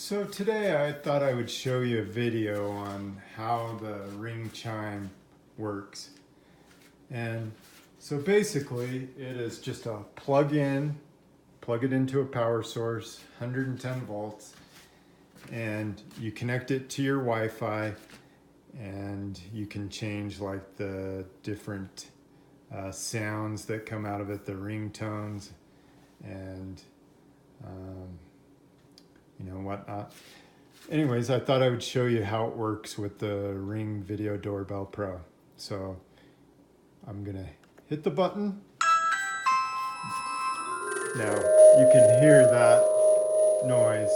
So today I thought I would show you a video on how the Ring Chime works. And so basically it is just a plug it into a power source, 110 volts, and you connect it to your Wi-Fi and you can change like the different sounds that come out of it, the ringtones and whatnot. Anyways, I thought I would show you how it works with the Ring Video Doorbell Pro. So I'm gonna hit the button. Now you can hear that noise.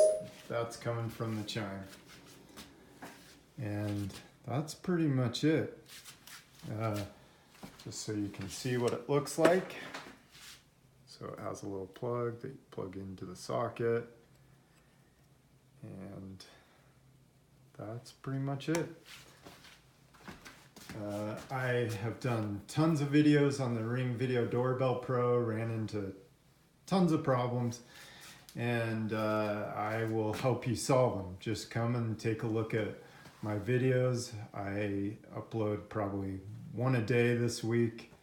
That's coming from the chime. And that's pretty much it. Just so you can see what it looks like. So it has a little plug that you plug into the socket. And that's pretty much it. I have done tons of videos on the Ring Video Doorbell Pro, ran into tons of problems, and I will help you solve them. Just come and take a look at my videos. I upload probably one a day this week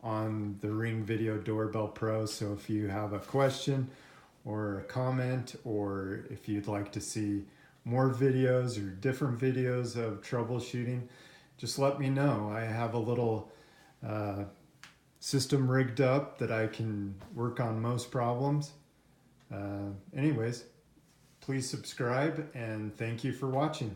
on the Ring Video Doorbell Pro, so if you have a question or a comment, or if you'd like to see more videos or different videos of troubleshooting, just let me know. I have a little system rigged up that I can work on most problems. Anyways, please subscribe and thank you for watching.